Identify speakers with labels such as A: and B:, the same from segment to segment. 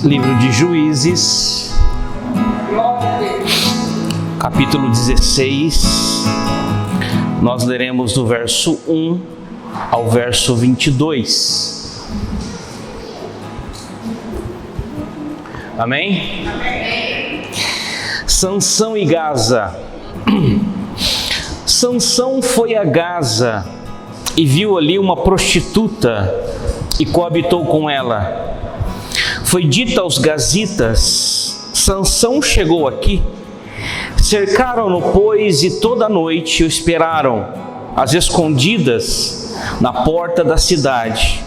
A: Livro de Juízes, capítulo 16, nós leremos do verso 1 ao verso 22. Amém? Sansão e Gaza. Sansão foi a Gaza e viu ali uma prostituta e coabitou com ela. Foi dito aos gazitas: Sansão chegou aqui. Cercaram-no, pois, e toda a noite o esperaram, às escondidas, na porta da cidade.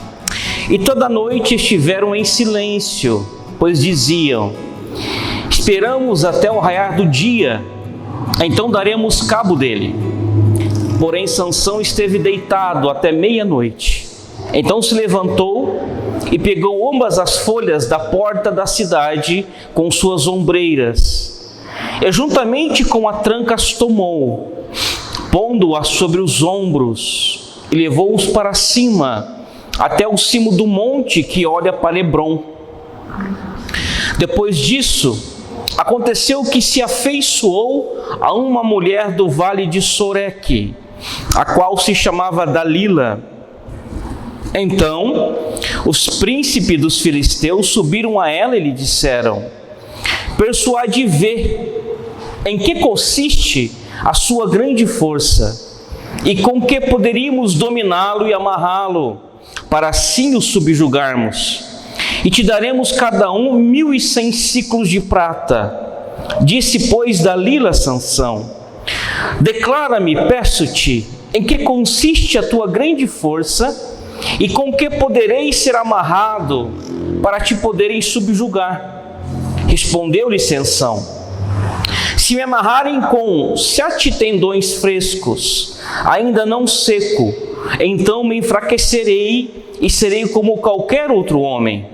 A: E toda a noite estiveram em silêncio, pois diziam: esperamos até o raiar do dia, então daremos cabo dele. Porém, Sansão esteve deitado até meia-noite. Então se levantou e pegou ambas as folhas da porta da cidade com suas ombreiras, e juntamente com a tranca as tomou, pondo-as sobre os ombros, e levou-os para cima, até o cimo do monte que olha para Hebrom. Depois disso, aconteceu que se afeiçoou a uma mulher do vale de Soreque, a qual se chamava Dalila. Então, os príncipes dos filisteus subiram a ela e lhe disseram: persuade e vê em que consiste a sua grande força, e com que poderíamos dominá-lo e amarrá-lo, para assim o subjugarmos. E te daremos cada um 1.100 ciclos de prata. Disse, pois, Dalila a Sansão: declara-me, peço-te, em que consiste a tua grande força, e com que poderei ser amarrado, para te poderem subjugar? Respondeu-lhe Sansão: se me amarrarem com 7 tendões frescos, ainda não seco, então me enfraquecerei e serei como qualquer outro homem.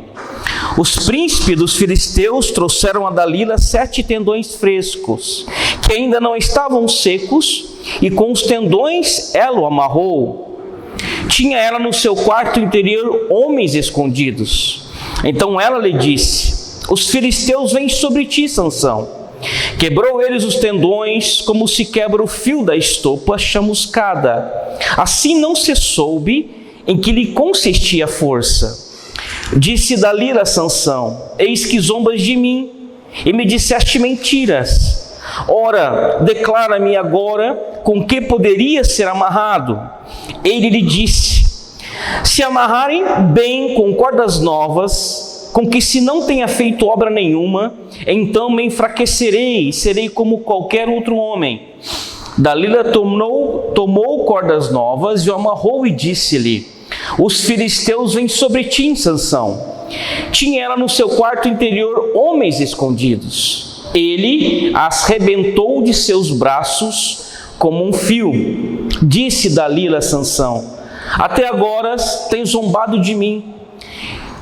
A: Os príncipes dos filisteus trouxeram a Dalila 7 tendões frescos, que ainda não estavam secos, e com os tendões ela o amarrou. Tinha ela no seu quarto interior homens escondidos. Então ela lhe disse: os filisteus vêm sobre ti, Sansão. Quebrou eles os tendões, como se quebra o fio da estopa chamuscada. Assim não se soube em que lhe consistia a força. Disse Dalila a Sansão: eis que zombas de mim, e me disseste mentiras. Ora, declara-me agora com que poderia ser amarrado. Ele lhe disse: se amarrarem bem com cordas novas, com que se não tenha feito obra nenhuma, então me enfraquecerei e serei como qualquer outro homem. Dalila tomou cordas novas e o amarrou e disse-lhe: os filisteus vêm sobre ti, Sansão. Tinha ela no seu quarto interior homens escondidos. Ele as rebentou de seus braços como um fio. Disse Dalila a Sansão: até agora tens zombado de mim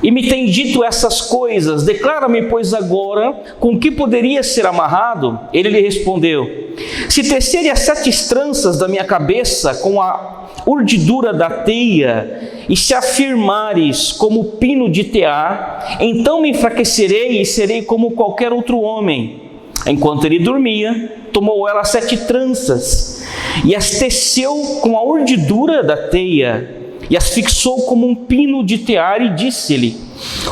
A: e me tem dito essas coisas. Declara-me, pois, agora com que poderia ser amarrado. Ele lhe respondeu: se tecerem as 7 tranças da minha cabeça com a urdidura da teia, e se afirmares como pino de tear, então me enfraquecerei e serei como qualquer outro homem. Enquanto ele dormia, tomou ela 7 tranças, e as teceu com a urdidura da teia, e as fixou como um pino de tear, e disse-lhe: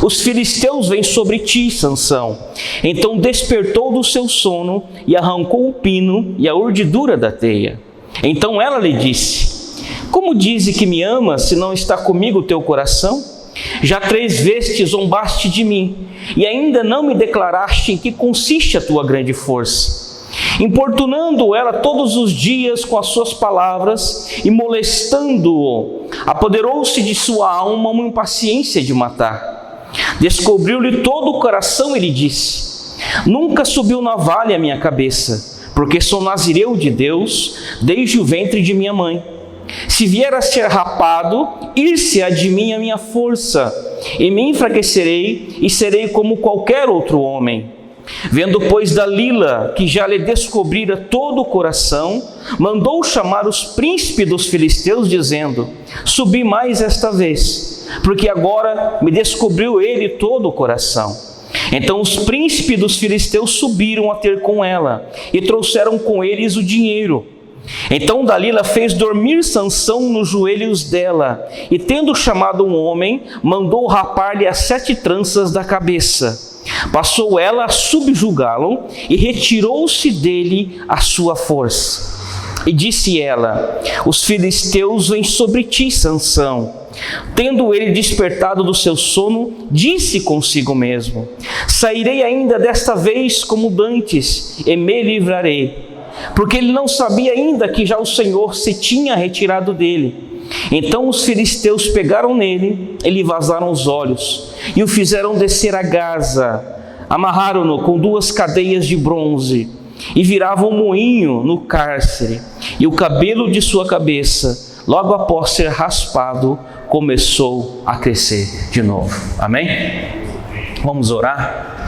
A: os filisteus vêm sobre ti, Sansão. Então despertou do seu sono, e arrancou o pino e a urdidura da teia. Então ela lhe disse: como dize que me amas, se não está comigo o teu coração? Já 3 vezes zombaste de mim, e ainda não me declaraste em que consiste a tua grande força. Importunando ela todos os dias com as suas palavras e molestando-o, apoderou-se de sua alma uma impaciência de matar. Descobriu-lhe todo o coração e lhe disse: nunca subiu navalha a minha cabeça, porque sou nazireu de Deus desde o ventre de minha mãe. Se vier a ser rapado, ir-se-á de mim a minha força, e me enfraquecerei e serei como qualquer outro homem. Vendo, pois, Dalila que já lhe descobrira todo o coração, mandou chamar os príncipes dos filisteus, dizendo: subi mais esta vez, porque agora me descobriu ele todo o coração. Então os príncipes dos filisteus subiram a ter com ela e trouxeram com eles o dinheiro. Então Dalila fez dormir Sansão nos joelhos dela e, tendo chamado um homem, mandou rapar-lhe as 7 tranças da cabeça. Passou ela a subjugá-lo e retirou-se dele a sua força. E disse ela: os filisteus vêm sobre ti, Sansão. Tendo ele despertado do seu sono, disse consigo mesmo: sairei ainda desta vez como dantes e me livrarei. Porque ele não sabia ainda que já o Senhor se tinha retirado dele. Então os filisteus pegaram nele e lhe vazaram os olhos e o fizeram descer a Gaza. Amarraram-no com 2 cadeias de bronze e viravam um moinho no cárcere, e o cabelo de sua cabeça, logo após ser raspado, começou a crescer de novo. Amém? Vamos orar?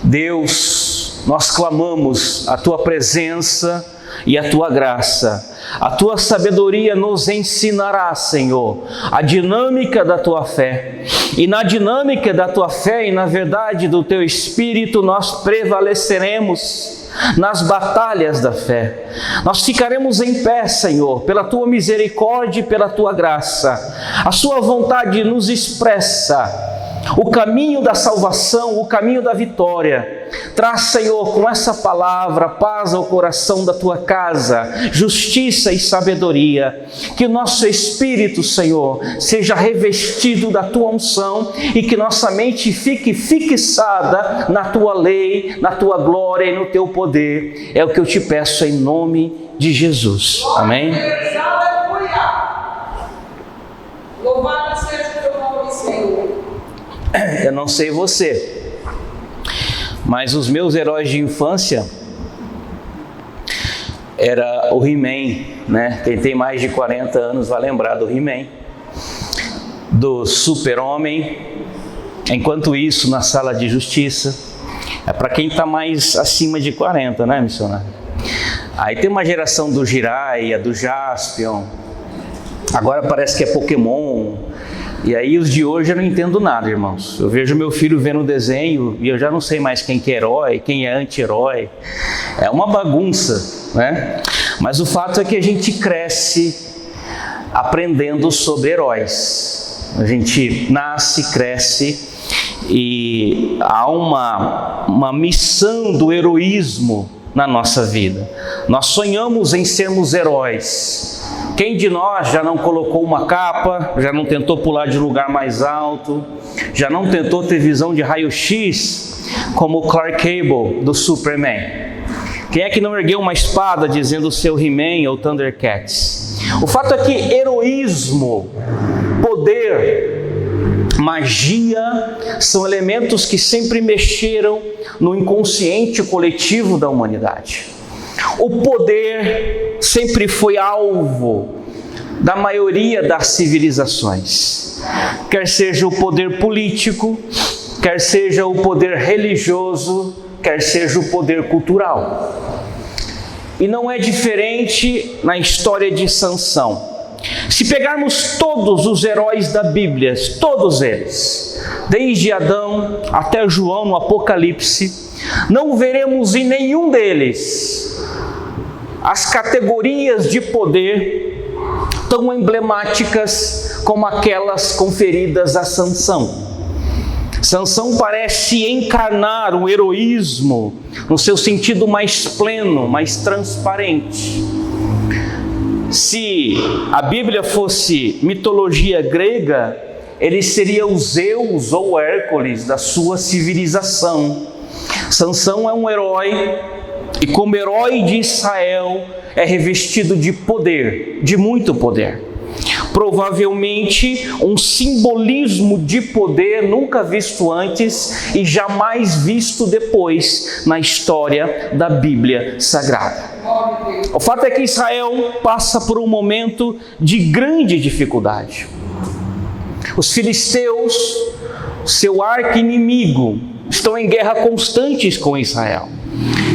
A: Deus, nós clamamos a Tua presença e a Tua graça. A Tua sabedoria nos ensinará, Senhor, a dinâmica da Tua fé. E na dinâmica da Tua fé e na verdade do Teu Espírito, nós prevaleceremos nas batalhas da fé. Nós ficaremos em pé, Senhor, pela Tua misericórdia e pela Tua graça. A Sua vontade nos expressa o caminho da salvação, o caminho da vitória. Traz, Senhor, com essa palavra, paz ao coração da Tua casa, justiça e sabedoria. Que o nosso espírito, Senhor, seja revestido da Tua unção e que nossa mente fique fixada na Tua lei, na Tua glória e no Teu poder. É o que eu te peço em nome de Jesus. Amém?
B: Louvado seja o Teu nome, Senhor.
A: Eu não sei você, mas os meus heróis de infância era o He-Man, né? Quem tem mais de 40 anos vai lembrar do He-Man, do Super-Homem. Enquanto isso, na sala de justiça, é para quem está mais acima de 40, né, missionário? Aí tem uma geração do Jiraiya, do Jaspion, agora parece que é Pokémon. E aí os de hoje eu não entendo nada, irmãos. Eu vejo meu filho vendo o desenho e eu já não sei mais quem que é herói, quem é anti-herói. É uma bagunça, né? Mas o fato é que a gente cresce aprendendo sobre heróis. A gente nasce, cresce e há uma missão do heroísmo na nossa vida. Nós sonhamos em sermos heróis. Quem de nós já não colocou uma capa, já não tentou pular de lugar mais alto, já não tentou ter visão de raio-x como o Clark Gable do Superman? Quem é que não ergueu uma espada dizendo seu He-Man ou Thundercats? O fato é que heroísmo, poder, magia são elementos que sempre mexeram no inconsciente coletivo da humanidade. O poder sempre foi alvo da maioria das civilizações, quer seja o poder político, quer seja o poder religioso, quer seja o poder cultural. E não é diferente na história de Sansão. Se pegarmos todos os heróis da Bíblia, todos eles, desde Adão até João no Apocalipse, não veremos em nenhum deles as categorias de poder tão emblemáticas como aquelas conferidas a Sansão. Sansão parece encarnar o heroísmo no seu sentido mais pleno, mais transparente. Se a Bíblia fosse mitologia grega, ele seria o Zeus ou Hércules da sua civilização. Sansão é um herói e, como herói de Israel, é revestido de poder, de muito poder. Provavelmente um simbolismo de poder nunca visto antes e jamais visto depois na história da Bíblia Sagrada. O fato é que Israel passa por um momento de grande dificuldade. Os filisteus, seu arqui-inimigo, estão em guerra constantes com Israel.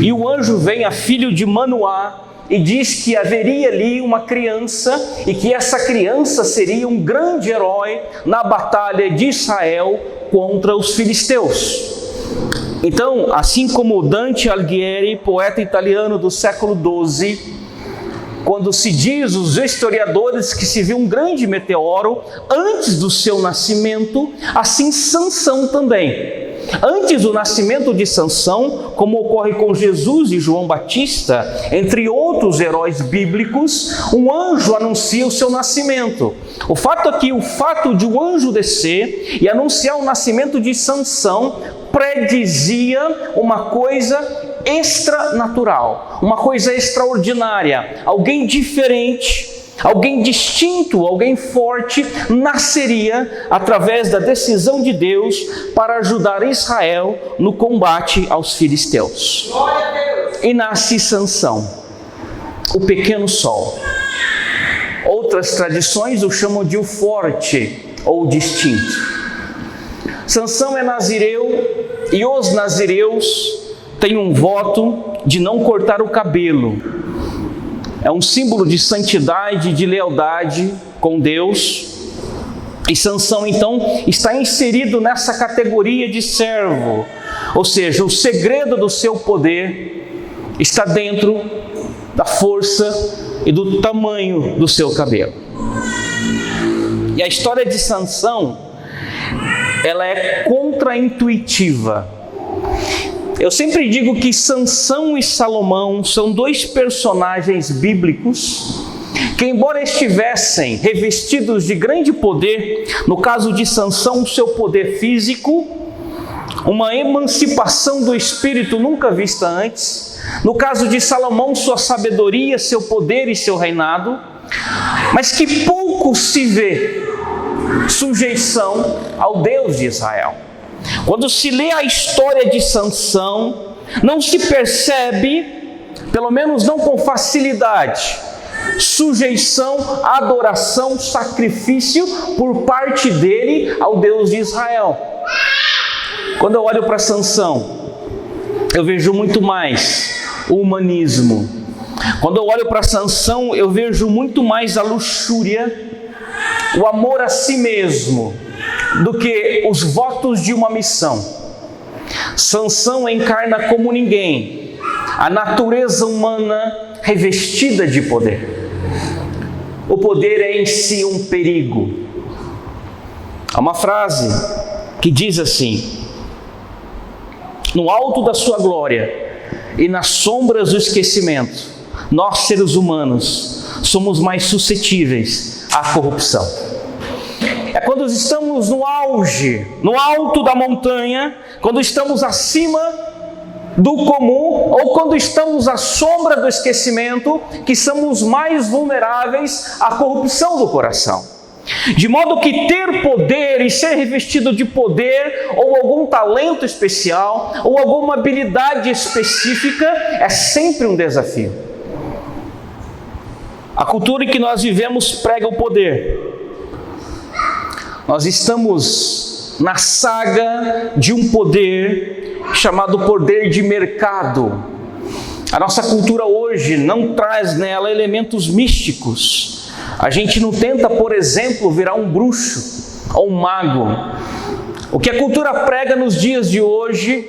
A: E o anjo vem a filho de Manoá e diz que haveria ali uma criança e que essa criança seria um grande herói na batalha de Israel contra os filisteus. Então, assim como Dante Alighieri, poeta italiano do século XII, quando se diz, os historiadores, que se viu um grande meteoro antes do seu nascimento, assim Sansão também. Antes do nascimento de Sansão, como ocorre com Jesus e João Batista, entre outros heróis bíblicos, um anjo anuncia o seu nascimento. O fato é que o fato de um anjo descer e anunciar o nascimento de Sansão predizia uma coisa extranatural, uma coisa extraordinária. Alguém diferente, alguém distinto, alguém forte nasceria através da decisão de Deus para ajudar Israel no combate aos filisteus. E nasce Sansão, o pequeno sol. Outras tradições o chamam de o forte ou distinto. Sansão é nazireu e os nazireus têm um voto de não cortar o cabelo. É um símbolo de santidade, de lealdade com Deus. E Sansão, então, está inserido nessa categoria de servo. Ou seja, o segredo do seu poder está dentro da força e do tamanho do seu cabelo. E a história de Sansão, ela é contraintuitiva. Eu sempre digo que Sansão e Salomão são dois personagens bíblicos que, embora estivessem revestidos de grande poder, no caso de Sansão, o seu poder físico, uma emancipação do espírito nunca vista antes, no caso de Salomão, sua sabedoria, seu poder e seu reinado, mas que pouco se vê sujeição ao Deus de Israel. Quando se lê a história de Sansão, não se percebe, pelo menos não com facilidade, sujeição, adoração, sacrifício por parte dele ao Deus de Israel. Quando eu olho para Sansão, eu vejo muito mais o humanismo. Quando eu olho para Sansão, eu vejo muito mais a luxúria, o amor a si mesmo, do que os votos de uma missão. Sansão encarna como ninguém a natureza humana revestida de poder. O poder é em si um perigo. Há uma frase que diz assim: no alto da sua glória e nas sombras do esquecimento, nós seres humanos somos mais suscetíveis à corrupção. É quando estamos no auge, no alto da montanha, quando estamos acima do comum, ou quando estamos à sombra do esquecimento, que somos mais vulneráveis à corrupção do coração. De modo que ter poder e ser revestido de poder, ou algum talento especial, ou alguma habilidade específica, é sempre um desafio. A cultura em que nós vivemos prega o poder. Nós estamos na saga de um poder chamado poder de mercado. A nossa cultura hoje não traz nela elementos místicos. A gente não tenta, por exemplo, virar um bruxo ou um mago. O que a cultura prega nos dias de hoje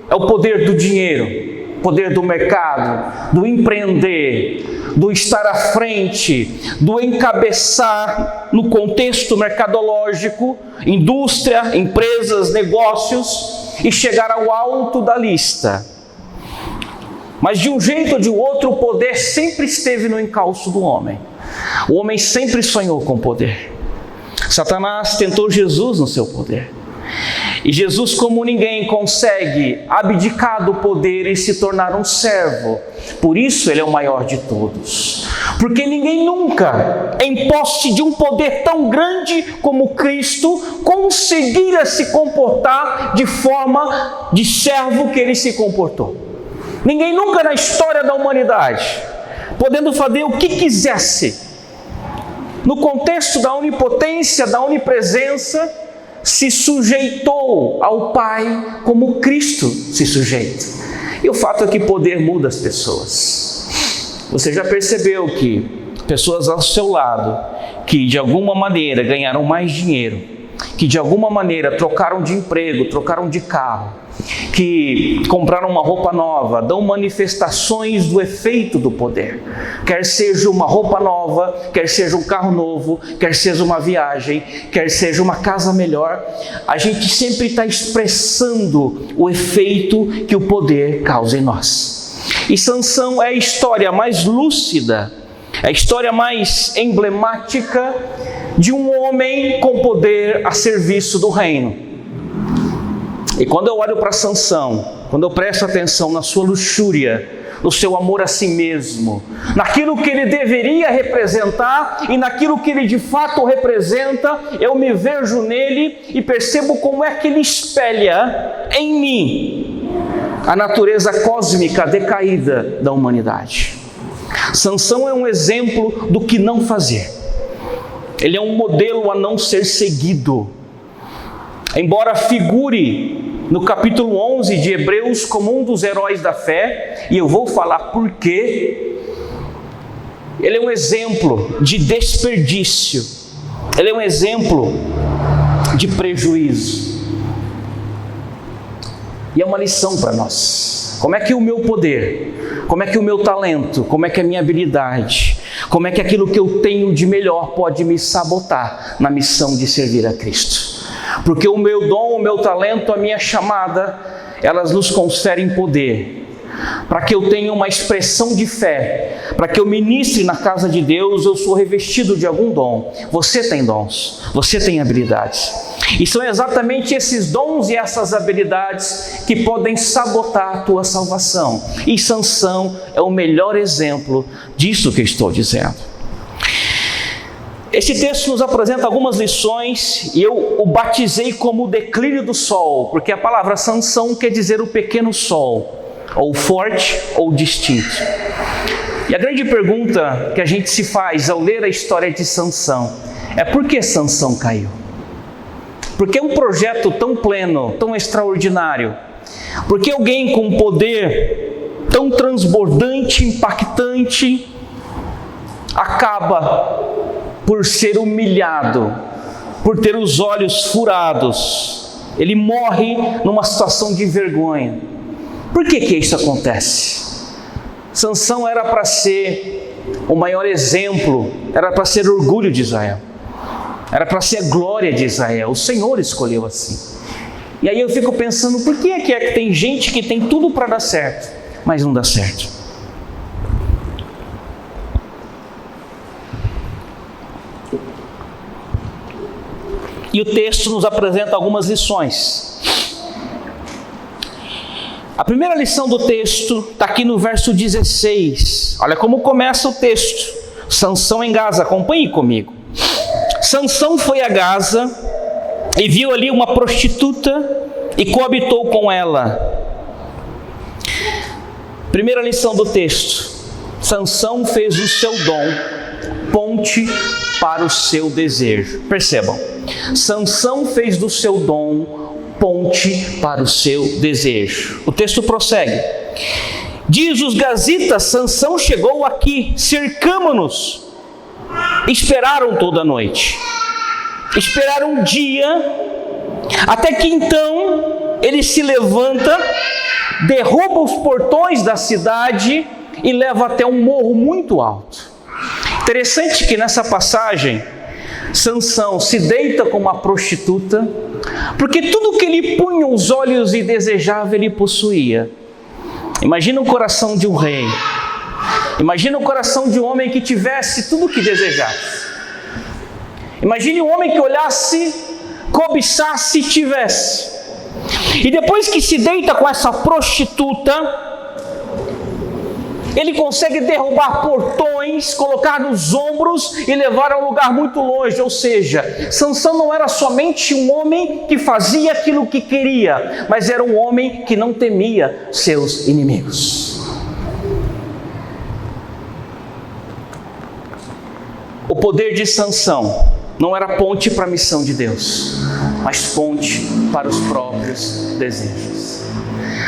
A: é o poder do dinheiro, poder do mercado, do empreender, do estar à frente, do encabeçar no contexto mercadológico, indústria, empresas, negócios, e chegar ao alto da lista. Mas de um jeito ou de outro, o poder sempre esteve no encalço do homem. O homem sempre sonhou com poder. Satanás tentou Jesus no seu poder. E Jesus, como ninguém, consegue abdicar do poder e se tornar um servo. Por isso ele é o maior de todos. Porque ninguém nunca, em posse de um poder tão grande como Cristo, conseguira se comportar de forma de servo que ele se comportou. Ninguém nunca na história da humanidade, podendo fazer o que quisesse, no contexto da onipotência, da onipresença, se sujeitou ao Pai como Cristo se sujeita. E o fato é que poder muda as pessoas. Você já percebeu que pessoas ao seu lado, que de alguma maneira ganharam mais dinheiro, que de alguma maneira trocaram de emprego, trocaram de carro, que compraram uma roupa nova, dão manifestações do efeito do poder. Quer seja uma roupa nova, quer seja um carro novo, quer seja uma viagem, quer seja uma casa melhor, a gente sempre está expressando o efeito que o poder causa em nós. E Sansão é a história mais lúcida, é a história mais emblemática de um homem com poder a serviço do reino. E quando eu olho para Sansão, quando eu presto atenção na sua luxúria, no seu amor a si mesmo, naquilo que ele deveria representar e naquilo que ele de fato representa, eu me vejo nele e percebo como é que ele espelha em mim a natureza cósmica decaída da humanidade. Sansão é um exemplo do que não fazer. Ele é um modelo a não ser seguido. Embora figure no capítulo 11 de Hebreus como um dos heróis da fé, e eu vou falar por quê, ele é um exemplo de desperdício, ele é um exemplo de prejuízo. E é uma lição para nós. Como é que o meu poder, como é que o meu talento, como é que a minha habilidade, como é que aquilo que eu tenho de melhor pode me sabotar na missão de servir a Cristo? Porque o meu dom, o meu talento, a minha chamada, elas nos conferem poder, para que eu tenha uma expressão de fé, para que eu ministre na casa de Deus, eu sou revestido de algum dom. Você tem dons, você tem habilidades. E são exatamente esses dons e essas habilidades que podem sabotar a tua salvação. E Sansão é o melhor exemplo disso que eu estou dizendo. Esse texto nos apresenta algumas lições e eu o batizei como o declínio do sol, porque a palavra Sansão quer dizer o pequeno sol, ou forte ou distinto. E a grande pergunta que a gente se faz ao ler a história de Sansão é: por que Sansão caiu? Por que um projeto tão pleno, tão extraordinário? Por que alguém com um poder tão transbordante, impactante, acaba por ser humilhado, por ter os olhos furados? Ele morre numa situação de vergonha. Por que isso acontece? Sansão era para ser o maior exemplo, era para ser orgulho de Israel, era para ser glória de Israel. O Senhor escolheu assim. E aí eu fico pensando, por que é que tem gente que tem tudo para dar certo, mas não dá certo? E o texto nos apresenta algumas lições. A primeira lição do texto está aqui no verso 16. Olha como começa o texto. Sansão em Gaza, acompanhe comigo. Sansão foi a Gaza e viu ali uma prostituta e coabitou com ela. Primeira lição do texto. Sansão fez o seu dom ponte para o seu desejo. Percebam, Sansão fez do seu dom ponte para o seu desejo. O texto prossegue. Diz os gazitas: Sansão chegou aqui, cercamo-nos. Esperaram toda a noite, esperaram um dia, até que então ele se levanta, derruba os portões da cidade e leva até um morro muito alto. Interessante que nessa passagem, Sansão se deita com uma prostituta, porque tudo que ele punha os olhos e desejava, ele possuía. Imagina o coração de um rei, imagina o coração de um homem que tivesse tudo o que desejasse. Imagine um homem que olhasse, cobiçasse e tivesse. E depois que se deita com essa prostituta, ele consegue derrubar portões, colocar nos ombros e levar a um lugar muito longe. Ou seja, Sansão não era somente um homem que fazia aquilo que queria, mas era um homem que não temia seus inimigos. O poder de Sansão não era ponte para a missão de Deus, mas ponte para os próprios desejos.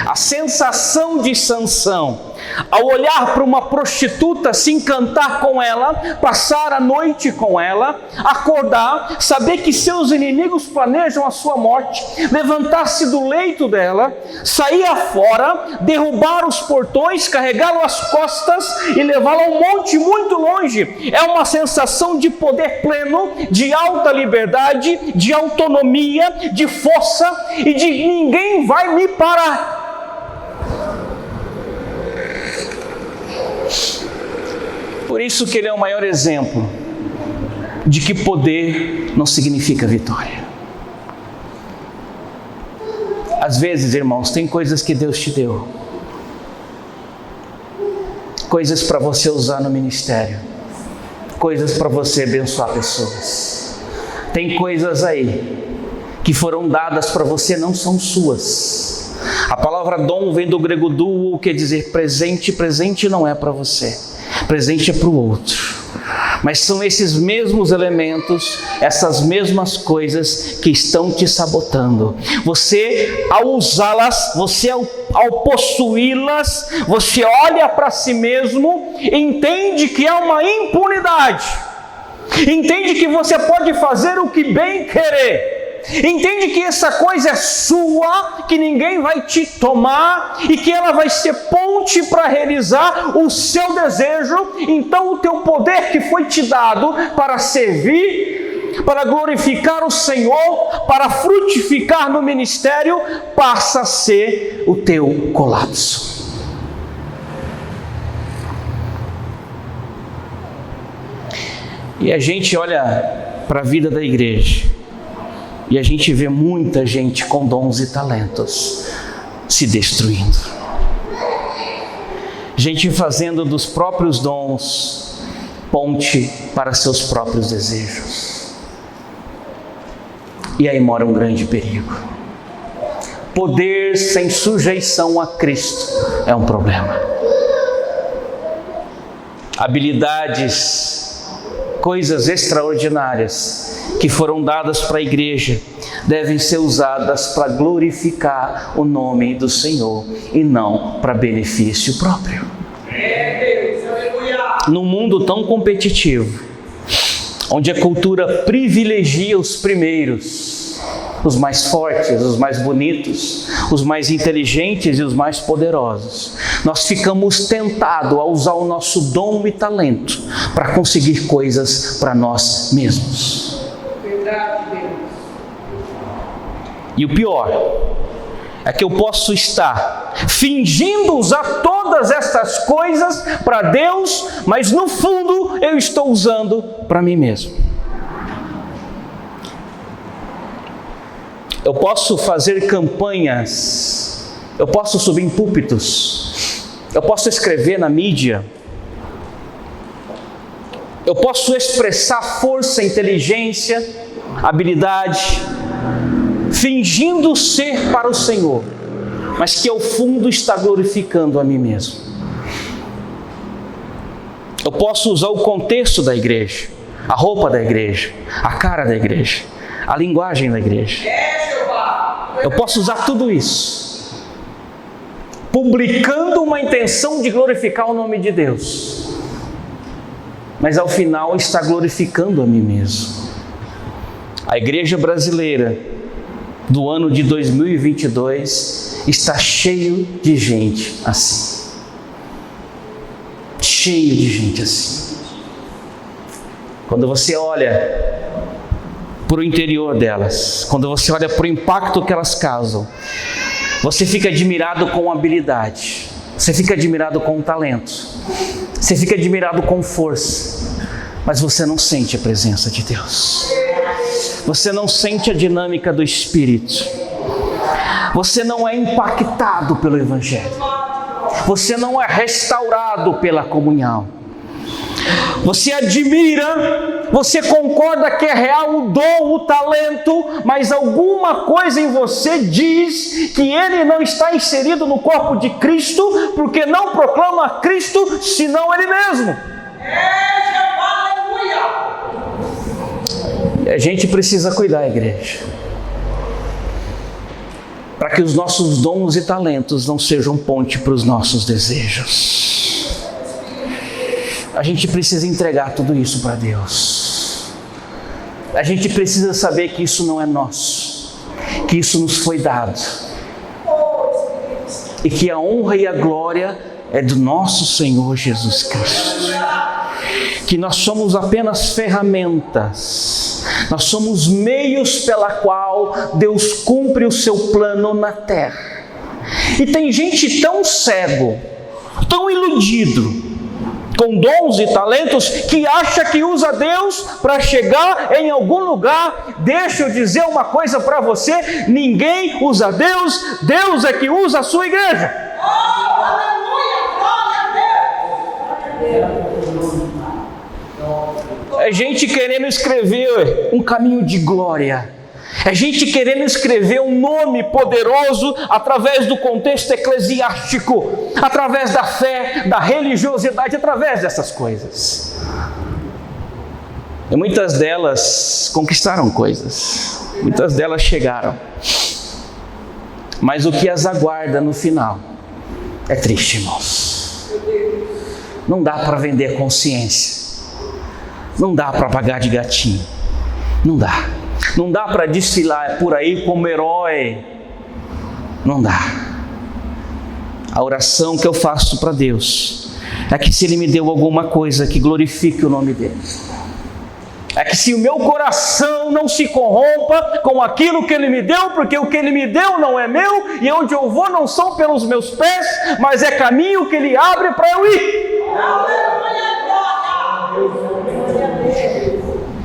A: A sensação de Sansão ao olhar para uma prostituta, se encantar com ela, passar a noite com ela, acordar, saber que seus inimigos planejam a sua morte, levantar-se do leito dela, sair afora, derrubar os portões, carregá-lo às costas e levá-lo a um monte muito longe. É uma sensação de poder pleno, de alta liberdade, de autonomia, de força e de ninguém vai me parar. Por isso que ele é o maior exemplo de que poder não significa vitória. Às vezes, irmãos, tem coisas que Deus te deu, coisas para você usar no ministério, coisas para você abençoar pessoas. Tem coisas aí que foram dadas para você, não são suas. A palavra dom vem do grego duo, quer dizer presente. Presente não é para você, presente é para o outro. Mas são esses mesmos elementos, essas mesmas coisas que estão te sabotando. Você, ao usá-las, você ao possuí-las, você olha para si mesmo, entende que há uma impunidade, entende que você pode fazer o que bem querer, entende que essa coisa é sua, que ninguém vai te tomar e que ela vai ser ponte para realizar o seu desejo. Então o teu poder que foi te dado para servir, para glorificar o Senhor, para frutificar no ministério, passa a ser o teu colapso. E a gente olha para a vida da igreja e a gente vê muita gente com dons e talentos se destruindo. Gente fazendo dos próprios dons ponte para seus próprios desejos. E aí mora um grande perigo. Poder sem sujeição a Cristo é um problema. Habilidades, coisas extraordinárias que foram dadas para a igreja devem ser usadas para glorificar o nome do Senhor e não para benefício próprio. Num mundo tão competitivo, onde a cultura privilegia os primeiros, os mais fortes, os mais bonitos, os mais inteligentes e os mais poderosos, nós ficamos tentados a usar o nosso dom e talento para conseguir coisas para nós mesmos. E o pior é que eu posso estar fingindo usar todas estas coisas para Deus, mas no fundo eu estou usando para mim mesmo. Eu posso fazer campanhas, eu posso subir em púlpitos, eu posso escrever na mídia, eu posso expressar força, inteligência, habilidade, fingindo ser para o Senhor, mas que ao fundo está glorificando a mim mesmo. Eu posso usar o contexto da igreja, a roupa da igreja, a cara da igreja, a linguagem da igreja. Eu posso usar tudo isso, publicando uma intenção de glorificar o nome de Deus, mas ao final está glorificando a mim mesmo. A igreja brasileira do ano de 2022 está cheio de gente assim. Cheio de gente assim. Quando você olha para o interior delas, quando você olha para o impacto que elas causam, você fica admirado com habilidade, você fica admirado com talento, você fica admirado com força, mas você não sente a presença de Deus. Você não sente a dinâmica do Espírito. Você não é impactado pelo Evangelho. Você não é restaurado pela comunhão. Você admira, você concorda que é real o dom, o talento, mas alguma coisa em você diz que ele não está inserido no corpo de Cristo, porque não proclama Cristo, senão ele mesmo. A gente precisa cuidar, igreja. para que os nossos dons e talentos não sejam ponte para os nossos desejos. A gente precisa entregar tudo isso para Deus. A gente precisa saber que isso não é nosso, que isso nos foi dado, e que a honra e a glória é do nosso Senhor Jesus Cristo. Que nós somos apenas ferramentas, nós somos meios pela qual Deus cumpre o seu plano na terra. E tem gente tão cego, tão iludido, com dons e talentos, que acha que usa Deus para chegar em algum lugar. Deixa eu dizer uma coisa para você: ninguém usa Deus, Deus é que usa a sua igreja.
B: Oh, aleluia, glória a Deus.
A: É gente querendo escrever um caminho de glória. É gente querendo escrever um nome poderoso através do contexto eclesiástico, através da fé, da religiosidade, através dessas coisas. E muitas delas conquistaram coisas, muitas delas chegaram. Mas o que as aguarda no final é triste, irmãos. Não dá para vender consciência, não dá para pagar de gatinho, não dá. Não dá para desfilar por aí como herói. Não dá. A oração que eu faço para Deus é que, se Ele me deu alguma coisa, que glorifique o nome dEle. É que se o meu coração não se corrompa com aquilo que Ele me deu, porque o que Ele me deu não é meu, e onde eu vou não são pelos meus pés, mas é caminho que Ele abre para eu ir.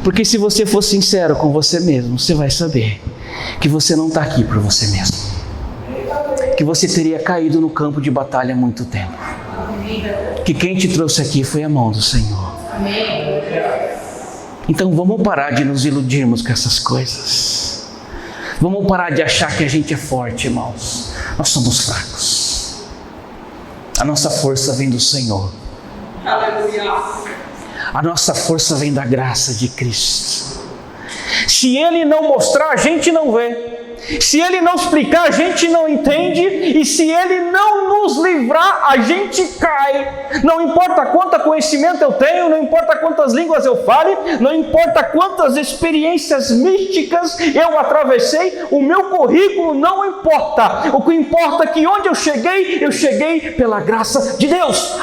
A: Porque se você for sincero com você mesmo, você vai saber que você não está aqui por você mesmo. Que você teria caído no campo de batalha há muito tempo. Que quem te trouxe aqui foi a mão do Senhor. Então vamos parar de nos iludirmos com essas coisas. Vamos parar de achar que a gente é forte, irmãos. Nós somos fracos. A nossa força vem do Senhor.
B: Aleluia.
A: A nossa força vem da graça de Cristo. Se Ele não mostrar, a gente não vê. Se Ele não explicar, a gente não entende. E se Ele não nos livrar, a gente cai. Não importa quanto conhecimento eu tenho, não importa quantas línguas eu fale, não importa quantas experiências místicas eu atravessei, o meu currículo não importa. O que importa é que onde eu cheguei pela graça de Deus.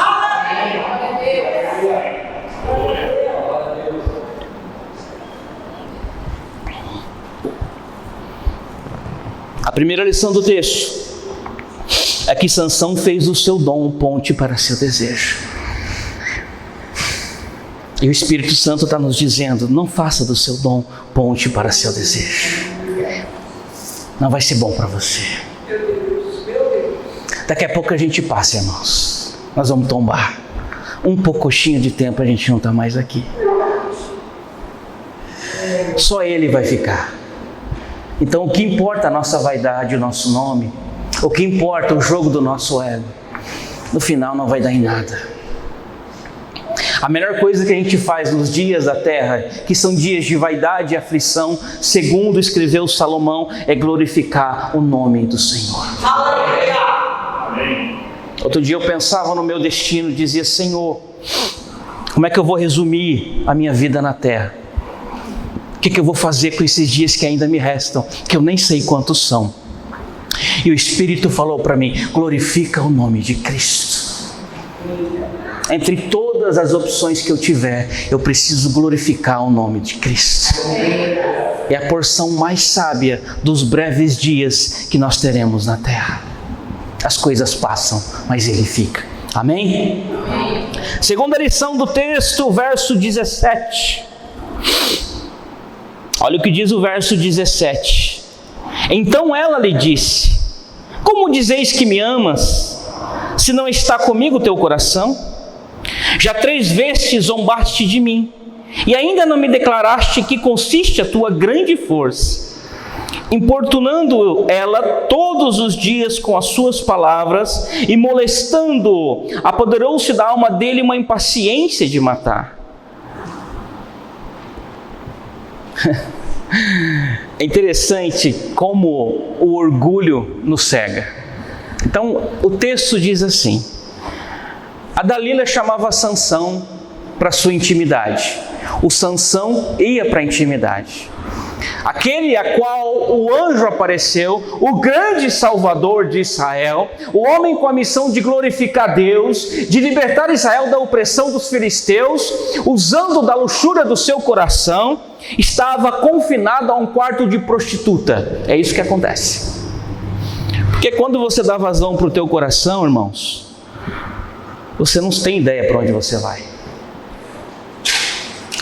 A: A primeira lição do texto é que Sansão fez do seu dom ponte para seu desejo. E o Espírito Santo está nos dizendo: não faça do seu dom ponte para seu desejo. Não vai ser bom para você. Daqui a pouco a gente passa, irmãos. Nós vamos tombar. Um pouquinho de tempo a gente não está mais aqui. Só Ele vai ficar. Então o que importa é a nossa vaidade, o nosso nome, o que importa é o jogo do nosso ego, no final não vai dar em nada. A melhor coisa que a gente faz nos dias da terra, que são dias de vaidade e aflição, segundo escreveu Salomão, é glorificar o nome do Senhor. Aleluia! Outro dia eu pensava no meu destino, dizia: Senhor, como é que eu vou resumir a minha vida na terra? O que eu vou fazer com esses dias que ainda me restam, que eu nem sei quantos são? E o Espírito falou para mim: glorifica o nome de Cristo. Entre todas as opções que eu tiver, eu preciso glorificar o nome de Cristo. É a porção mais sábia dos breves dias que nós teremos na terra. As coisas passam, mas Ele fica. Amém? Segunda lição do texto, verso 17. Olha o que diz o verso 17. Então ela lhe disse: como dizeis que me amas, se não está comigo o teu coração? Já 3 vezes zombaste de mim, e ainda não me declaraste que consiste a tua grande força. Importunando ela todos os dias com as suas palavras, e molestando-o, apoderou-se da alma dele uma impaciência de matar. É interessante como o orgulho nos cega. Então, o texto diz assim: a Dalila chamava Sansão para sua intimidade. O Sansão ia para a intimidade. Aquele a qual o anjo apareceu, o grande Salvador de Israel, o homem com a missão de glorificar Deus, de libertar Israel da opressão dos filisteus, usando da luxúria do seu coração, estava confinado a um quarto de prostituta. É isso que acontece. Porque quando você dá vazão para o teu coração, irmãos, você não tem ideia para onde você vai.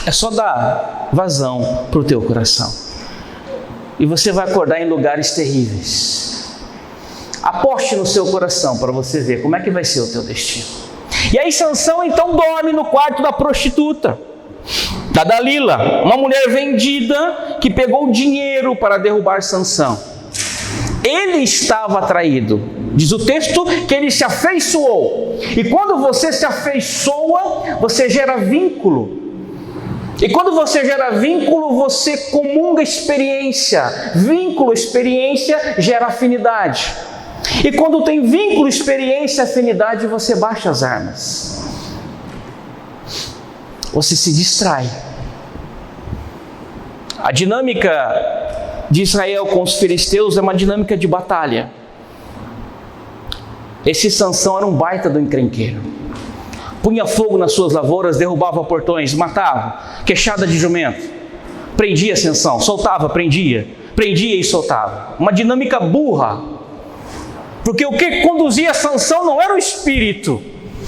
A: É só dar vazão para o teu coração. E você vai acordar em lugares terríveis. Aposte no seu coração para você ver como é que vai ser o teu destino. E aí Sansão então dorme no quarto da prostituta, da Dalila, uma mulher vendida que pegou dinheiro para derrubar Sansão. Ele estava atraído. Diz o texto que ele se afeiçoou. E quando você se afeiçoa, você gera vínculo. E quando você gera vínculo, você comunga experiência. Vínculo, experiência, gera afinidade. E quando tem vínculo, experiência, afinidade, você baixa as armas. Você se distrai. A dinâmica de Israel com os filisteus é uma dinâmica de batalha. Esse Sansão era um baita do encrenqueiro. Punha fogo nas suas lavouras, derrubava portões, matava, queixada de jumento, prendia Sansão, soltava, prendia e soltava. Uma dinâmica burra, porque o que conduzia Sansão não era o espírito,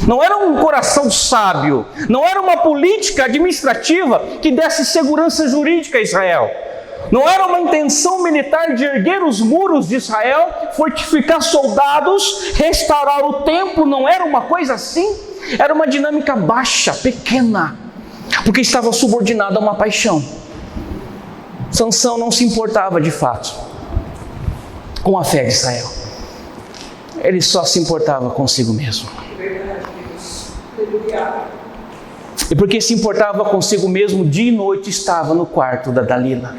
A: não era um coração sábio, não era uma política administrativa que desse segurança jurídica a Israel, não era uma intenção militar de erguer os muros de Israel, fortificar soldados, restaurar o templo, não era uma coisa assim. Era uma dinâmica baixa, pequena, porque estava subordinado a uma paixão. Sansão não se importava de fato com a fé de Israel. Ele só se importava consigo mesmo. E porque se importava consigo mesmo, dia e noite estava no quarto da Dalila.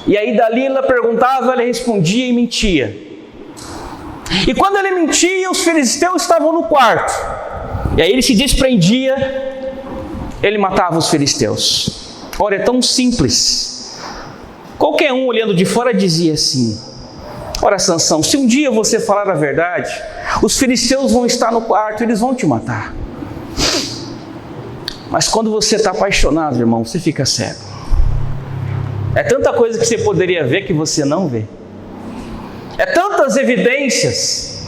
A: E aí Dalila perguntava, ele respondia e mentia. E quando ele mentia, os filisteus estavam no quarto. E aí ele se desprendia, ele matava os filisteus. Ora, é tão simples. Qualquer um olhando de fora dizia assim: ora, Sansão, se um dia você falar a verdade, os filisteus vão estar no quarto, eles vão te matar. Mas quando você está apaixonado, irmão, você fica cego. É tanta coisa que você poderia ver que você não vê. É tantas evidências,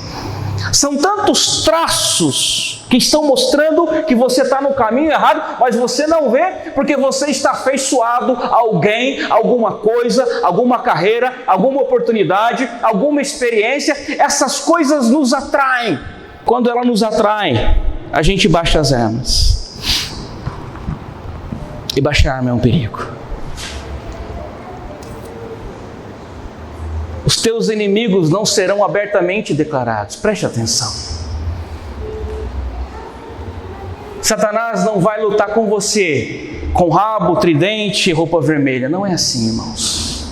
A: são tantos traços que estão mostrando que você está no caminho errado, mas você não vê porque você está afeiçoado a alguém, alguma coisa, alguma carreira, alguma oportunidade, alguma experiência. Essas coisas nos atraem. Quando elas nos atraem, a gente baixa as armas. E baixar a arma é um perigo. Os teus inimigos não serão abertamente declarados. Preste atenção. Satanás não vai lutar com você com rabo, tridente e roupa vermelha. Não é assim, irmãos.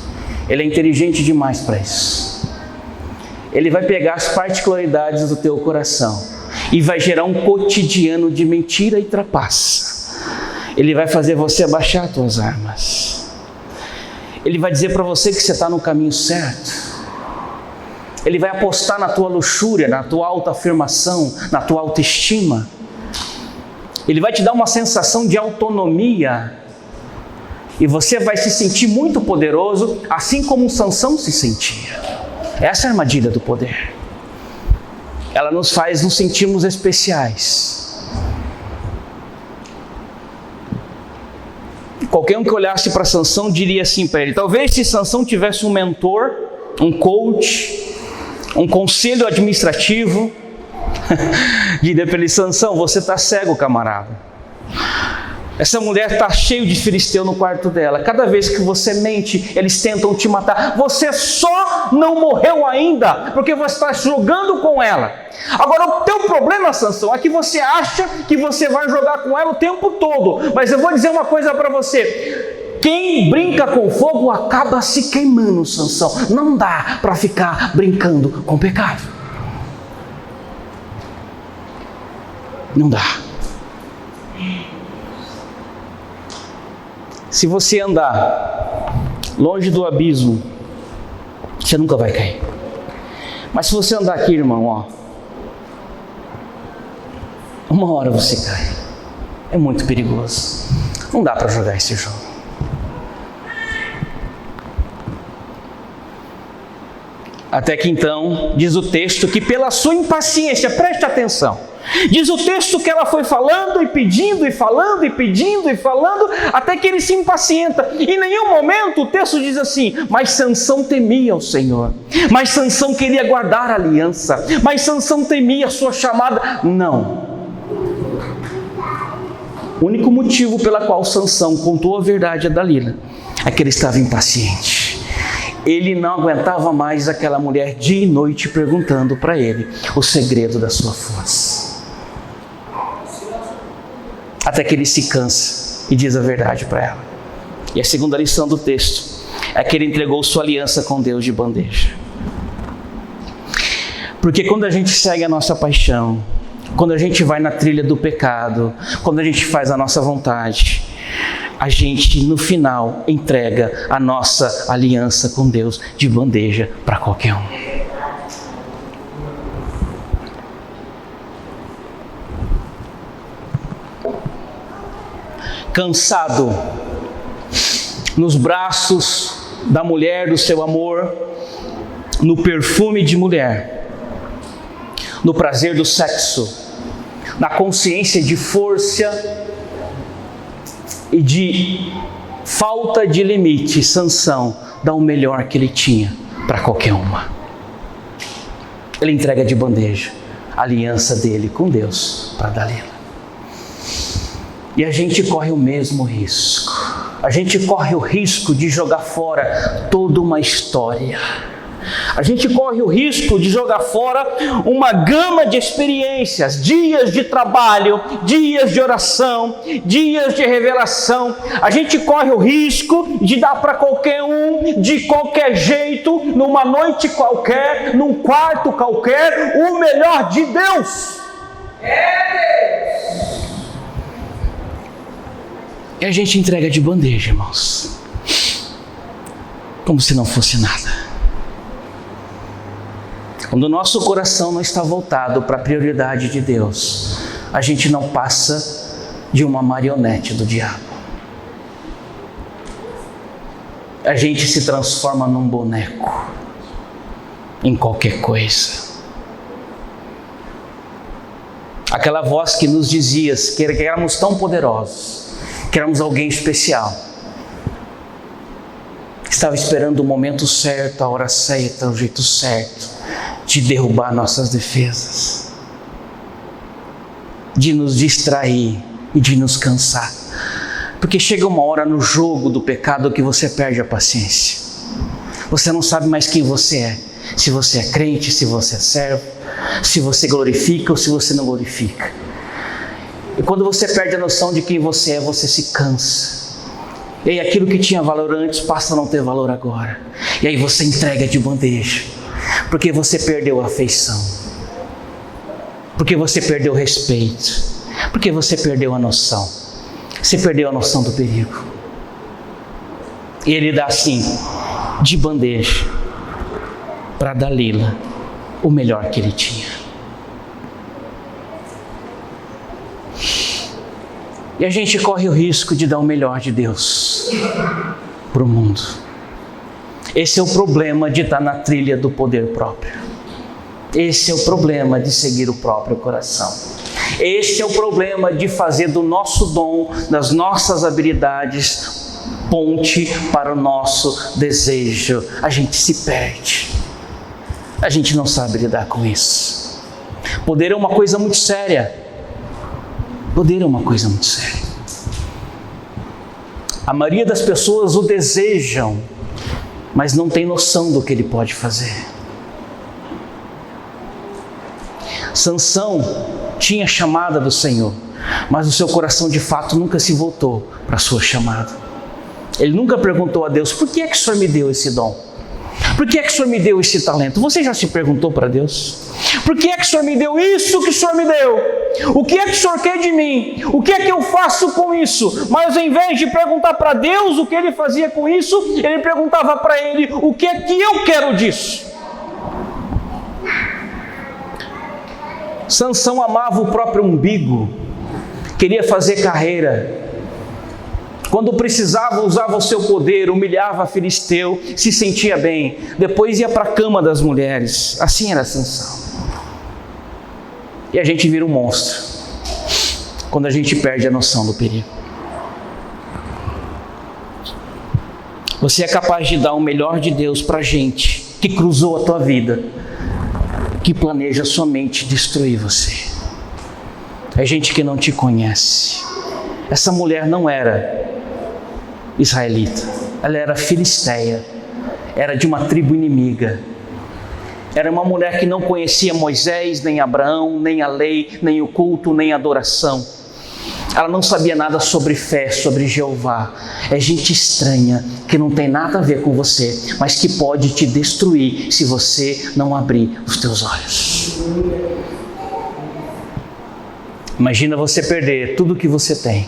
A: Ele é inteligente demais para isso. Ele vai pegar as particularidades do teu coração e vai gerar um cotidiano de mentira e trapaça. Ele vai fazer você abaixar as tuas armas. Ele vai dizer para você que você está no caminho certo. Ele vai apostar na tua luxúria, na tua autoafirmação, na tua autoestima. Ele vai te dar uma sensação de autonomia. E você vai se sentir muito poderoso, assim como Sansão se sentia. Essa é a armadilha do poder. Ela nos faz nos sentirmos especiais. Qualquer um que olhasse para Sansão diria assim para ele: talvez se Sansão tivesse um mentor, um coach, um conselho administrativo, diria para ele: Sansão, você está cego, camarada. Essa mulher está cheia de filisteu no quarto dela. Cada vez que você mente, eles tentam te matar. Você só não morreu ainda, porque você está jogando com ela. Agora, o teu problema, Sansão, é que você acha que você vai jogar com ela o tempo todo. Mas eu vou dizer uma coisa para você: Quem brinca com fogo acaba se queimando, Sansão. Não dá para ficar brincando com o pecado. Não dá. Se você andar longe do abismo, você nunca vai cair. Mas se você andar aqui, irmão, ó, uma hora você cai. É muito perigoso. Não dá para jogar esse jogo. Até que então, diz o texto que pela sua impaciência, preste atenção, diz o texto que ela foi falando e pedindo e falando e pedindo e falando, até que ele se impacienta. Em nenhum momento o texto diz assim, mas Sansão temia o Senhor, mas Sansão queria guardar a aliança, mas Sansão temia a sua chamada. Não. O único motivo pela qual Sansão contou a verdade a Dalila é que ele estava impaciente. Ele não aguentava mais aquela mulher dia e noite perguntando para ele o segredo da sua força. Até que ele se cansa e diz a verdade para ela. E a segunda lição do texto é que ele entregou sua aliança com Deus de bandeja. Porque quando a gente segue a nossa paixão, quando a gente vai na trilha do pecado, quando a gente faz a nossa vontade, a gente no final entrega a nossa aliança com Deus de bandeja para qualquer um. Cansado, nos braços da mulher do seu amor, no perfume de mulher, no prazer do sexo, na consciência de força e de falta de limite, Sansão dá o melhor que ele tinha para qualquer uma. Ele entrega de bandeja a aliança dele com Deus para Dalila. E a gente corre o mesmo risco. A gente corre o risco de jogar fora toda uma história. A gente corre o risco de jogar fora uma gama de experiências, dias de trabalho, dias de oração, dias de revelação. A gente corre o risco de dar para qualquer um, de qualquer jeito, numa noite qualquer, num quarto qualquer, o melhor de Deus. E a gente entrega de bandeja, irmãos, como se não fosse nada. Quando o nosso coração não está voltado para a prioridade de Deus, a gente não passa de uma marionete do diabo. A gente se transforma num boneco, em qualquer coisa. Aquela voz que nos dizia que éramos tão poderosos, que éramos alguém especial, estava esperando o momento certo, a hora certa, o jeito certo de derrubar nossas defesas, de nos distrair e de nos cansar. Porque chega uma hora no jogo do pecado que você perde a paciência. Você não sabe mais quem você é. Se você é crente, se você é servo, se você glorifica ou se você não glorifica. E quando você perde a noção de quem você é, você se cansa. E aí aquilo que tinha valor antes passa a não ter valor agora. E aí você entrega de bandeja. Porque você perdeu a afeição. Porque você perdeu o respeito. Porque você perdeu a noção. Você perdeu a noção do perigo. E ele dá assim, de bandeja, para Dalila, o melhor que ele tinha. E a gente corre o risco de dar o melhor de Deus para o mundo. Esse é o problema de estar na trilha do poder próprio. Esse é o problema de seguir o próprio coração. Esse é o problema de fazer do nosso dom, das nossas habilidades, ponte para o nosso desejo. A gente se perde. A gente não sabe lidar com isso. Poder é uma coisa muito séria. Poder é uma coisa muito séria. A maioria das pessoas o desejam, mas não tem noção do que ele pode fazer. Sansão tinha a chamada do Senhor, mas o seu coração de fato nunca se voltou para a sua chamada. Ele nunca perguntou a Deus: por que é que o Senhor me deu esse dom? Por que é que o Senhor me deu esse talento? Você já se perguntou para Deus? Por que é que o Senhor me deu isso que o Senhor me deu? O que é que o Senhor quer de mim? O que é que eu faço com isso? Mas ao invés de perguntar para Deus o que ele fazia com isso, ele perguntava para ele: o que é que eu quero disso? Sansão amava o próprio umbigo, queria fazer carreira. Quando precisava, usava o seu poder, humilhava filisteu, se sentia bem. Depois ia para a cama das mulheres. Assim era Sansão. E a gente vira um monstro quando a gente perde a noção do perigo. Você é capaz de dar o melhor de Deus para gente que cruzou a tua vida, que planeja somente destruir você. É gente que não te conhece. Essa mulher não era israelita, ela era filisteia, era de uma tribo inimiga, era uma mulher que não conhecia Moisés, nem Abraão, nem a lei, nem o culto, nem a adoração. Ela não sabia nada sobre fé, sobre Jeová. É gente estranha, que não tem nada a ver com você, mas que pode te destruir se você não abrir os teus olhos. Imagina você perder tudo que você tem,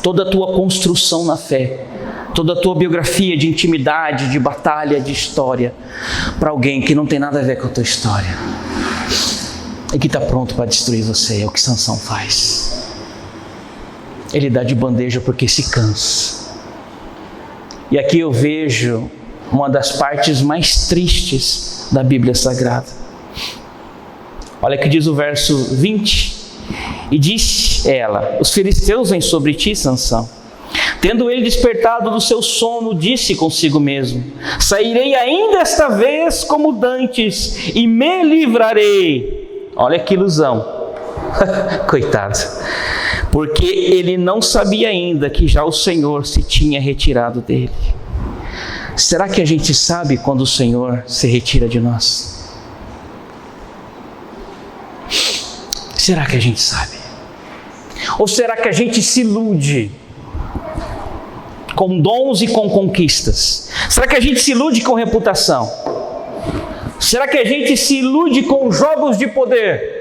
A: toda a tua construção na fé, toda a tua biografia de intimidade, de batalha, de história, para alguém que não tem nada a ver com a tua história e que está pronto para destruir você. É o que Sansão faz. Ele dá de bandeja porque se cansa. E aqui eu vejo uma das partes mais tristes da Bíblia Sagrada. Olha que diz o verso 20. E disse ela: os filisteus vêm sobre ti, Sansão. Tendo ele despertado do seu sono, disse consigo mesmo: sairei ainda esta vez como dantes e me livrarei. Olha que ilusão. Coitado. Porque ele não sabia ainda que já o Senhor se tinha retirado dele. Será que a gente sabe quando o Senhor se retira de nós? Será que a gente sabe? Ou será que a gente se ilude com dons e com conquistas? Será que a gente se ilude com reputação? Será que a gente se ilude com jogos de poder?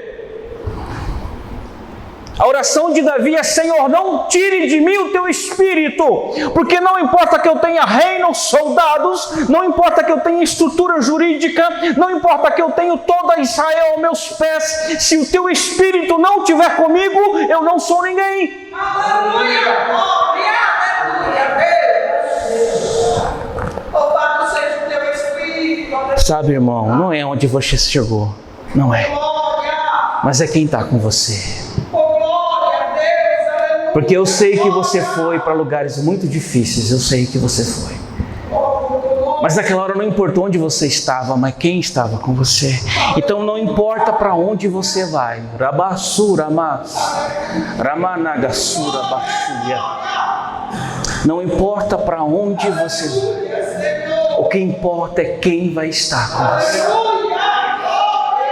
A: A oração de Davi é: Senhor, não tire de mim o teu espírito, porque não importa que eu tenha reino, soldados, não importa que eu tenha estrutura jurídica, não importa que eu tenha toda Israel aos meus pés, se o teu espírito não estiver comigo, eu não sou ninguém.
B: Aleluia! Aleluia! Louvado seja o teu espírito.
A: Sabe, irmão, não é onde você chegou, não é, mas é quem está com você. Porque eu sei que você foi para lugares muito difíceis, eu sei que você foi. Mas naquela hora não importou onde você estava, mas quem estava com você. Então não importa para onde você vai. Rabassura mas, Ramanagasura Bashuya. Não importa para onde você vai. O que importa é quem vai estar com você.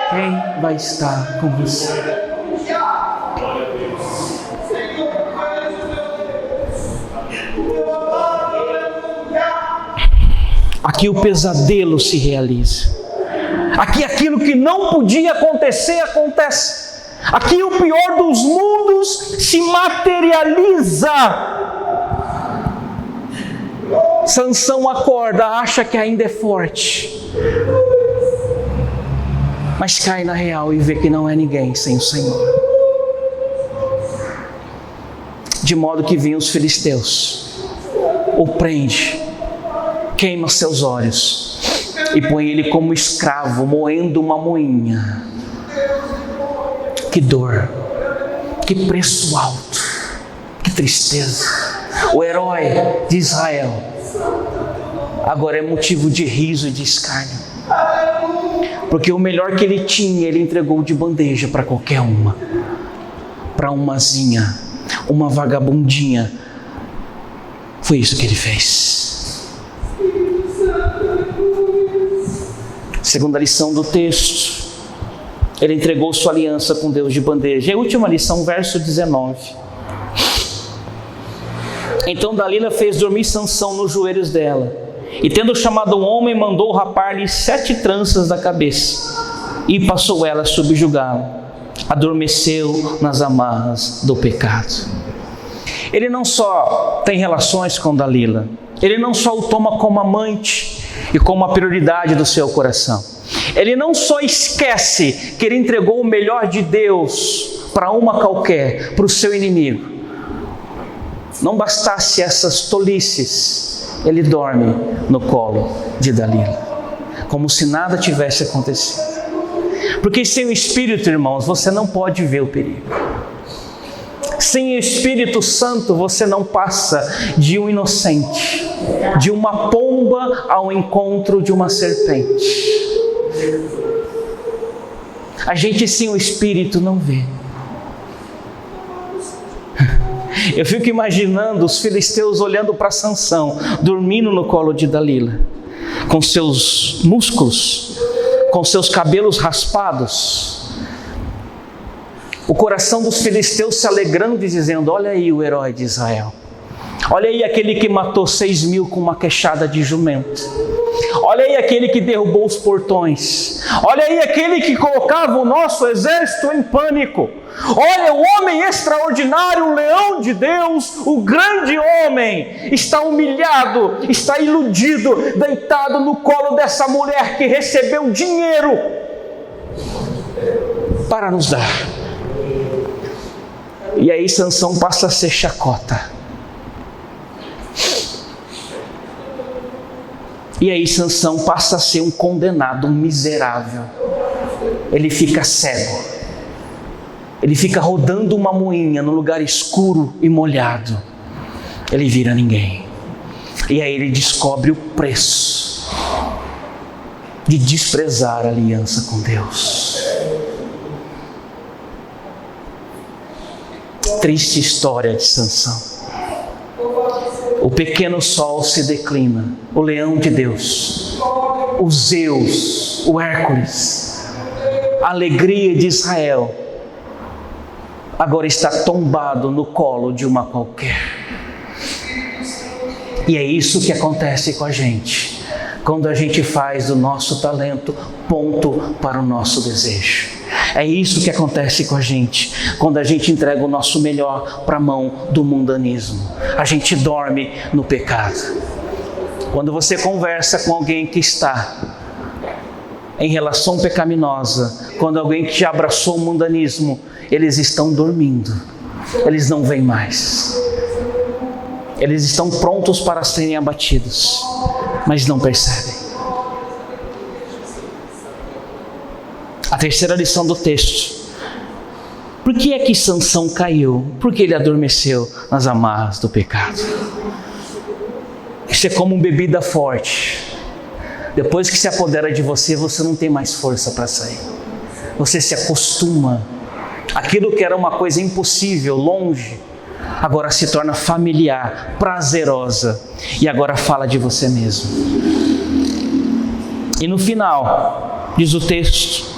A: Quem vai estar com você. Aqui o pesadelo se realiza. Aqui aquilo que não podia acontecer, acontece. Aqui o pior dos mundos se materializa. Sansão acorda, acha que ainda é forte, mas cai na real e vê que não é ninguém sem o Senhor. De modo que vinham os filisteus, o prende, queima seus olhos e põe ele como escravo, moendo uma moinha. Que dor, que preço alto, que tristeza. O herói de Israel agora é motivo de riso e de escárnio, porque o melhor que ele tinha, ele entregou de bandeja para qualquer uma, para umazinha, uma vagabundinha. Foi isso que ele fez. Segunda lição do texto, ele entregou sua aliança com Deus de bandeja. E a última lição, verso 19. Então Dalila fez dormir Sansão nos joelhos dela, e tendo chamado um homem, mandou rapar-lhe 7 tranças da cabeça, e passou ela a subjugá-lo. Adormeceu nas amarras do pecado. Ele não só tem relações com Dalila, ele não só o toma como amante e como a prioridade do seu coração. Ele não só esquece que ele entregou o melhor de Deus para uma qualquer, para o seu inimigo. Não bastasse essas tolices, ele dorme no colo de Dalila, como se nada tivesse acontecido. Porque sem o Espírito, irmãos, você não pode ver o perigo. Sem o Espírito Santo, você não passa de um inocente, de uma pomba ao encontro de uma serpente. A gente sem o Espírito não vê. Eu fico imaginando os filisteus olhando para Sansão, dormindo no colo de Dalila, com seus músculos, com seus cabelos raspados. O coração dos filisteus se alegrando e dizendo: olha aí o herói de Israel. Olha aí aquele que matou 6.000 com uma queixada de jumento. Olha aí aquele que derrubou os portões. Olha aí aquele que colocava o nosso exército em pânico. Olha o homem extraordinário, o leão de Deus, o grande homem, está humilhado, está iludido, deitado no colo dessa mulher que recebeu dinheiro para nos dar. E aí Sansão passa a ser chacota. E aí Sansão passa a ser um condenado, um miserável. Ele fica cego. Ele fica rodando uma moinha no lugar escuro e molhado. Ele vira ninguém. E aí ele descobre o preço de desprezar a aliança com Deus. Triste história de Sansão. O pequeno sol se declina, o leão de Deus, o Zeus, o Hércules, a alegria de Israel, agora está tombado no colo de uma qualquer. E é isso que acontece com a gente, quando a gente faz do nosso talento ponto para o nosso desejo. É isso que acontece com a gente, quando a gente entrega o nosso melhor para a mão do mundanismo. A gente dorme no pecado. Quando você conversa com alguém que está em relação pecaminosa, quando alguém que já abraçou o mundanismo, eles estão dormindo. Eles não vêm mais. Eles estão prontos para serem abatidos, mas não percebem. A terceira lição do texto. Por que é que Sansão caiu? Porque ele adormeceu nas amarras do pecado. Isso é como uma bebida forte. Depois que se apodera de você, você não tem mais força para sair. Você se acostuma. Aquilo que era uma coisa impossível, longe, agora se torna familiar, prazerosa. E agora fala de você mesmo. E no final, diz o texto,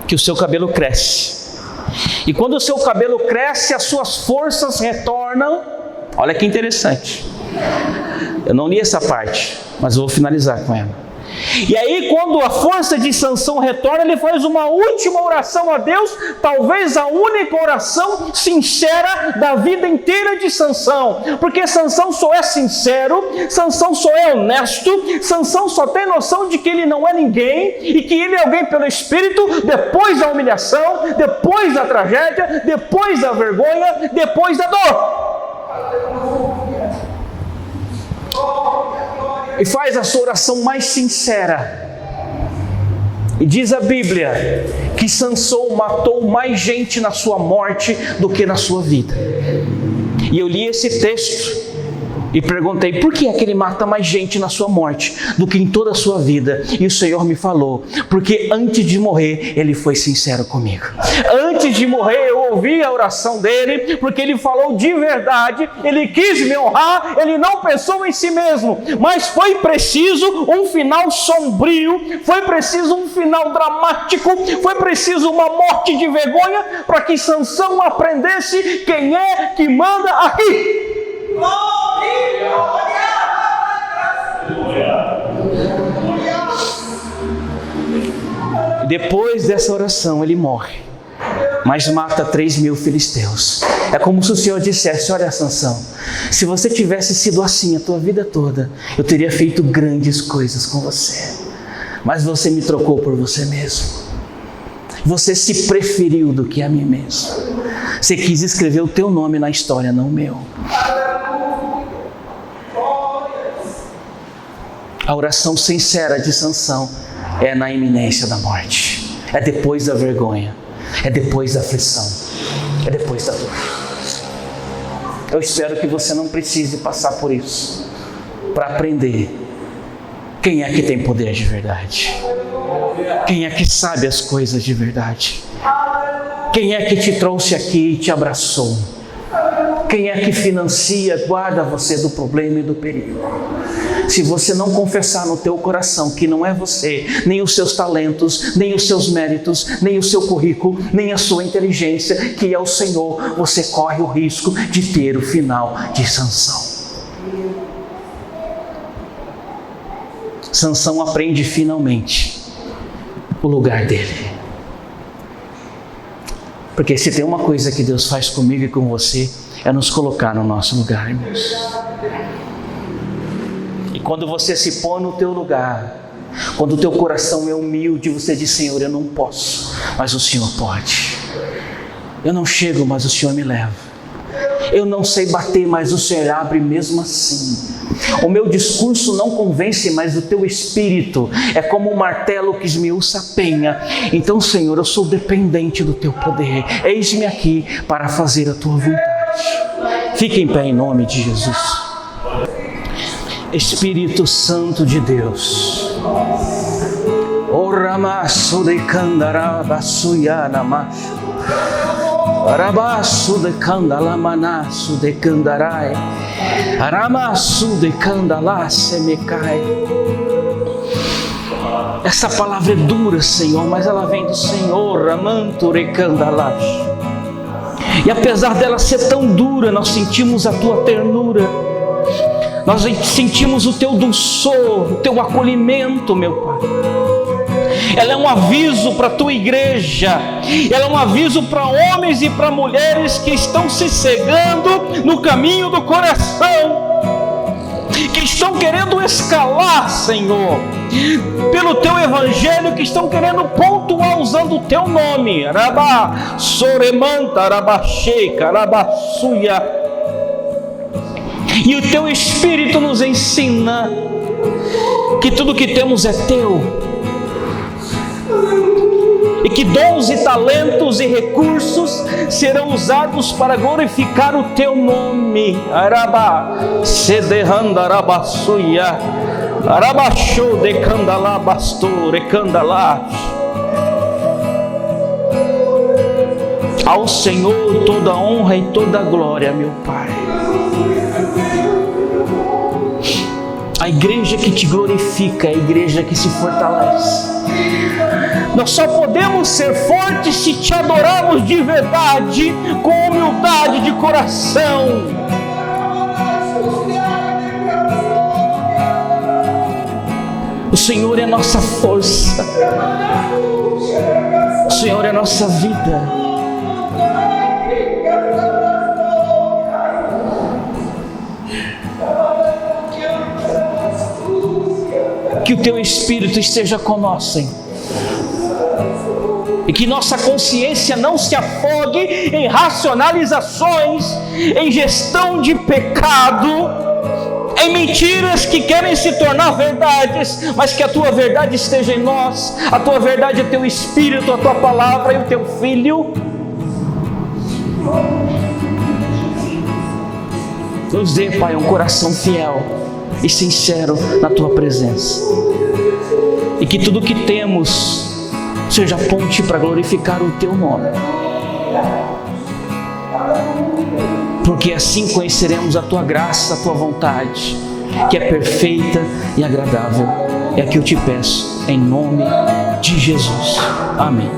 A: que o seu cabelo cresce. E quando o seu cabelo cresce, as suas forças retornam. Olha que interessante. Eu não li essa parte, mas eu vou finalizar com ela. E aí, quando a força de Sansão retorna, ele faz uma última oração a Deus, talvez a única oração sincera da vida inteira de Sansão, porque Sansão só é sincero, Sansão só é honesto, Sansão só tem noção de que ele não é ninguém e que ele é alguém pelo Espírito, depois da humilhação, depois da tragédia, depois da vergonha, depois da dor. E faz a sua oração mais sincera. E diz a Bíblia que Sansão matou mais gente na sua morte do que na sua vida. E eu li esse texto e perguntei: por que é que ele mata mais gente na sua morte do que em toda a sua vida? E o Senhor me falou: porque antes de morrer ele foi sincero comigo. Antes de morrer eu ouvi a oração dele, porque ele falou de verdade, ele quis me honrar, ele não pensou em si mesmo, mas foi preciso um final sombrio, foi preciso um final dramático, foi preciso uma morte de vergonha para que Sansão aprendesse quem é que manda aqui. Depois dessa oração ele morre, mas mata 3.000 filisteus. É como se o Senhor dissesse: olha, Sansão, se você tivesse sido assim a tua vida toda, eu teria feito grandes coisas com você, mas você me trocou por você mesmo. Você se preferiu do que a mim mesmo. Você quis escrever o teu nome na história, não o meu. A oração sincera de Sansão é na iminência da morte, é depois da vergonha, é depois da aflição, é depois da dor. Eu espero que você não precise passar por isso para aprender quem é que tem poder de verdade, quem é que sabe as coisas de verdade, quem é que te trouxe aqui e te abraçou, quem é que financia, guarda você do problema e do perigo. Se você não confessar no teu coração que não é você, nem os seus talentos, nem os seus méritos, nem o seu currículo, nem a sua inteligência, que é o Senhor, você corre o risco de ter o final de Sansão. Sansão aprende finalmente o lugar dele. Porque se tem uma coisa que Deus faz comigo e com você, é nos colocar no nosso lugar, irmãos. E quando você se põe no teu lugar, quando o teu coração é humilde, você diz: Senhor, eu não posso, mas o Senhor pode. Eu não chego, mas o Senhor me leva. Eu não sei bater, mas o Senhor abre mesmo assim. O meu discurso não convence, mas o teu espírito é como um martelo que esmiuça a penha. Então, Senhor, eu sou dependente do teu poder. Eis-me aqui para fazer a tua vontade. Fique em pé em nome de Jesus. Espírito Santo de Deus, o ramaço de candarabasuyanamashu, arabaço de candalamanaço de candarai, aramaço de candalasemecai. Essa palavra é dura, Senhor, mas ela vem do Senhor, ramanture candalash. E apesar dela ser tão dura, nós sentimos a tua ternura. Nós sentimos o teu dulçor, o teu acolhimento, meu Pai. Ela é um aviso para a tua igreja. Ela é um aviso para homens e para mulheres que estão se cegando no caminho do coração, que estão querendo escalar, Senhor, pelo teu evangelho, que estão querendo pontuar usando o teu nome. Rabá, soremanta, rabaxeca, rabassuia. E o teu Espírito nos ensina que tudo que temos é teu, e que dons e talentos e recursos serão usados para glorificar o teu nome. Araba, sedehanda arabassuia, arabachou de candalá bastor, candalá. Ao Senhor toda honra e toda glória, meu Pai. A igreja que te glorifica é a igreja que se fortalece. Nós só podemos ser fortes se te adorarmos de verdade, com humildade de coração. O Senhor é nossa força. O Senhor é nossa vida. Que o teu Espírito esteja conosco, Senhor. E que nossa consciência não se afogue em racionalizações, em gestão de pecado, em mentiras que querem se tornar verdades, mas que a tua verdade esteja em nós. A tua verdade é teu Espírito, a tua palavra e o teu Filho. Nos dê, Pai, um coração fiel e sincero na tua presença, e que tudo que temos seja ponte para glorificar o teu nome, porque assim conheceremos a tua graça, a tua vontade, que é perfeita e agradável. É que eu te peço, em nome de Jesus. Amém.